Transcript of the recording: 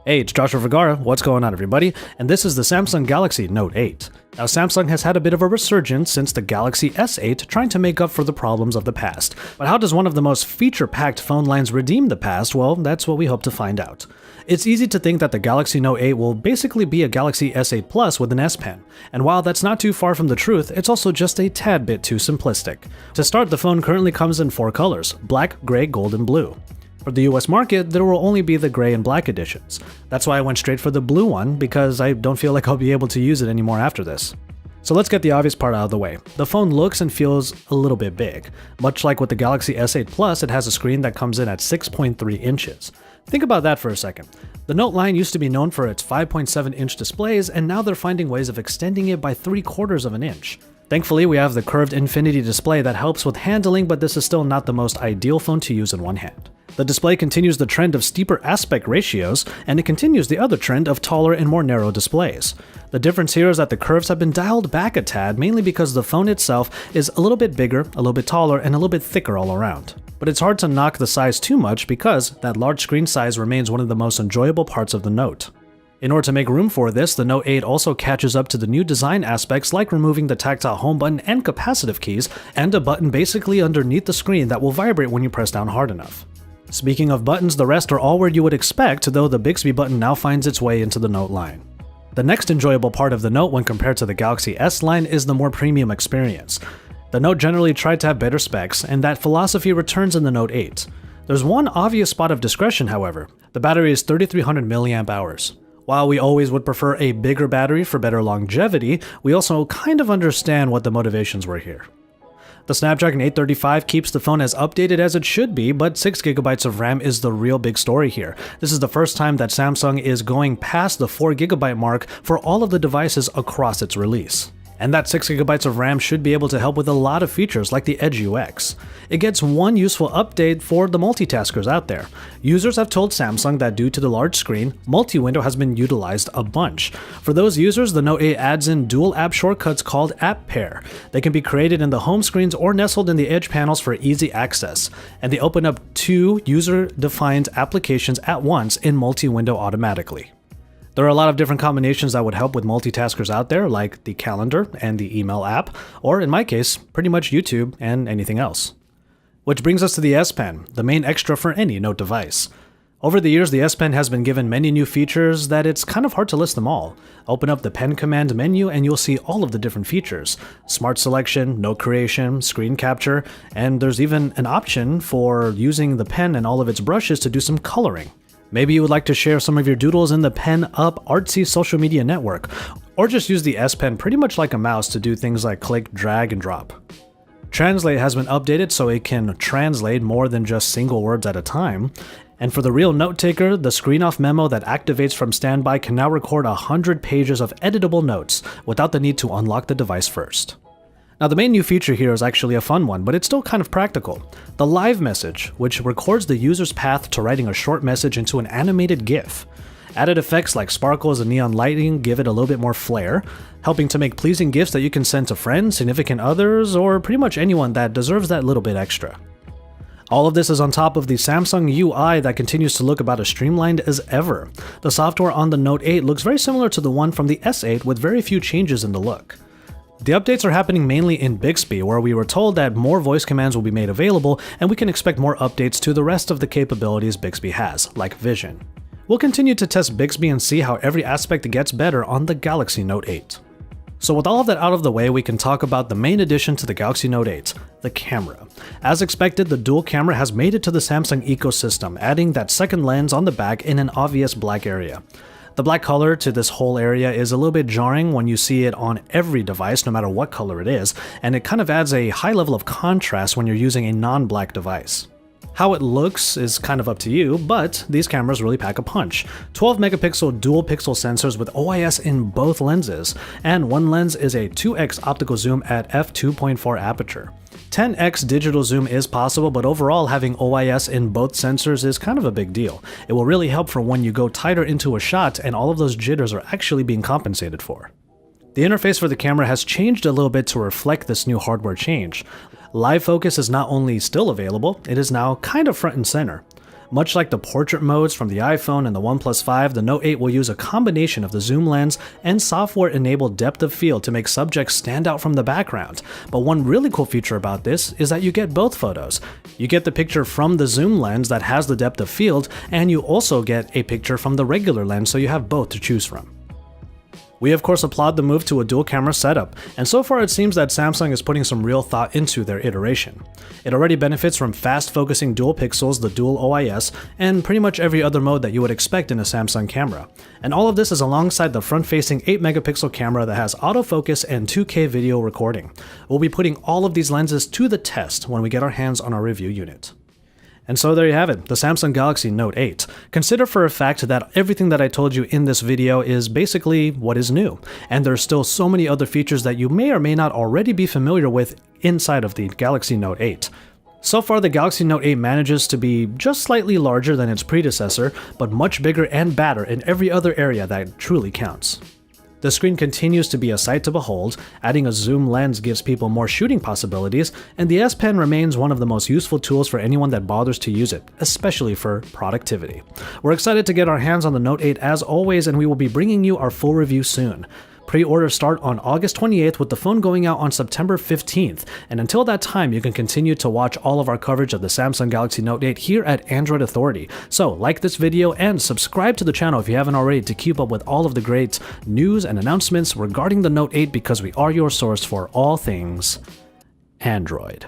Hey, it's Joshua Vergara. What's going on, everybody? And this is the Samsung Galaxy Note 8. Now, Samsung has had a bit of a resurgence since the Galaxy S8, trying to make up for the problems of the past. But how does one of the most feature-packed phone lines redeem the past? Well, that's what we hope to find out. It's easy to think that the Galaxy Note 8 will basically be a Galaxy S8 Plus with an S Pen. And while that's not too far from the truth, it's also just a tad bit too simplistic. To start, the phone currently comes in 4 colors: black, gray, gold, and blue. For the US market, there will only be the gray and black editions. That's why I went straight for the blue one, because I don't feel like I'll be able to use it anymore after this. So let's get the obvious part out of the way. The phone looks and feels a little bit big. Much like with the Galaxy S8 Plus, it has a screen that comes in at 6.3 inches. Think about that for a second. The Note line used to be known for its 5.7-inch displays, and now they're finding ways of extending it by 3/4 of an inch. Thankfully, we have the curved infinity display that helps with handling, but this is still not the most ideal phone to use in one hand. The display continues the trend of steeper aspect ratios, and it continues the other trend of taller and more narrow displays. The difference here is that the curves have been dialed back a tad, mainly because the phone itself is a little bit bigger, a little bit taller, and a little bit thicker all around. But it's hard to knock the size too much because that large screen size remains one of the most enjoyable parts of the Note. In order to make room for this, the Note 8 also catches up to the new design aspects like removing the tactile home button and capacitive keys, and a button basically underneath the screen that will vibrate when you press down hard enough. Speaking of buttons, the rest are all where you would expect, though the Bixby button now finds its way into the Note line. The next enjoyable part of the Note when compared to the Galaxy S line is the more premium experience. The Note generally tried to have better specs, and that philosophy returns in the Note 8. There's one obvious spot of discretion, however. The battery is 3300 mAh. While we always would prefer a bigger battery for better longevity, we also kind of understand what the motivations were here. The Snapdragon 835 keeps the phone as updated as it should be, but 6GB of RAM is the real big story here. This is the first time that Samsung is going past the 4GB mark for all of the devices across its release. And that 6GB of RAM should be able to help with a lot of features like the Edge UX. It gets one useful update for the multitaskers out there. Users have told Samsung that due to the large screen, multi-window has been utilized a bunch. For those users, the Note 8 adds in dual app shortcuts called App Pair. They can be created in the home screens or nestled in the edge panels for easy access. And they open up 2 user-defined applications at once in multi-window automatically. There are a lot of different combinations that would help with multitaskers out there, like the calendar and the email app, or in my case, pretty much YouTube and anything else. Which brings us to the S Pen, the main extra for any Note device. Over the years, the S Pen has been given many new features that it's kind of hard to list them all. Open up the Pen Command menu and you'll see all of the different features: smart selection, note creation, screen capture, and there's even an option for using the pen and all of its brushes to do some coloring. Maybe you would like to share some of your doodles in the Pen Up artsy social media network, or just use the S Pen pretty much like a mouse to do things like click, drag, and drop. Translate has been updated so it can translate more than just single words at a time. And for the real note taker, the screen off memo that activates from standby can now record 100 pages of editable notes without the need to unlock the device first. Now, the main new feature here is actually a fun one, but it's still kind of practical. The Live Message, which records the user's path to writing a short message into an animated GIF. Added effects like sparkles and neon lighting give it a little bit more flair, helping to make pleasing GIFs that you can send to friends, significant others, or pretty much anyone that deserves that little bit extra. All of this is on top of the Samsung UI that continues to look about as streamlined as ever. The software on the Note 8 looks very similar to the one from the S8 with very few changes in the look. The updates are happening mainly in Bixby, where we were told that more voice commands will be made available, and we can expect more updates to the rest of the capabilities Bixby has, like Vision. We'll continue to test Bixby and see how every aspect gets better on the Galaxy Note 8. So with all of that out of the way, we can talk about the main addition to the Galaxy Note 8, the camera. As expected, the dual camera has made it to the Samsung ecosystem, adding that second lens on the back in an obvious black area. The black color to this whole area is a little bit jarring when you see it on every device, no matter what color it is, and it kind of adds a high level of contrast when you're using a non-black device. How it looks is kind of up to you, but these cameras really pack a punch. 12 megapixel dual pixel sensors with OIS in both lenses, and one lens is a 2x optical zoom at f2.4 aperture. 10x digital zoom is possible, but overall having OIS in both sensors is kind of a big deal. It will really help for when you go tighter into a shot and all of those jitters are actually being compensated for. The interface for the camera has changed a little bit to reflect this new hardware change. Live focus is not only still available, it is now kind of front and center. Much like the portrait modes from the iPhone and the OnePlus 5, the Note 8 will use a combination of the zoom lens and software-enabled depth of field to make subjects stand out from the background. But one really cool feature about this is that you get both photos. You get the picture from the zoom lens that has the depth of field, and you also get a picture from the regular lens, so you have both to choose from. We of course applaud the move to a dual camera setup, and so far it seems that Samsung is putting some real thought into their iteration. It already benefits from fast focusing dual pixels, the dual OIS, and pretty much every other mode that you would expect in a Samsung camera. And all of this is alongside the front-facing 8-megapixel camera that has autofocus and 2K video recording. We'll be putting all of these lenses to the test when we get our hands on our review unit. And so there you have it, the Samsung Galaxy Note 8. Consider for a fact that everything that I told you in this video is basically what is new, and there's still so many other features that you may or may not already be familiar with inside of the Galaxy Note 8. So far, the Galaxy Note 8 manages to be just slightly larger than its predecessor, but much bigger and badder in every other area that truly counts. The screen continues to be a sight to behold, adding a zoom lens gives people more shooting possibilities, and the S Pen remains one of the most useful tools for anyone that bothers to use it, especially for productivity. We're excited to get our hands on the Note 8 as always, and we will be bringing you our full review soon. Pre-orders start on August 28th with the phone going out on September 15th, and until that time you can continue to watch all of our coverage of the Samsung Galaxy Note 8 here at Android Authority. So like this video and subscribe to the channel if you haven't already to keep up with all of the great news and announcements regarding the Note 8, because we are your source for all things Android.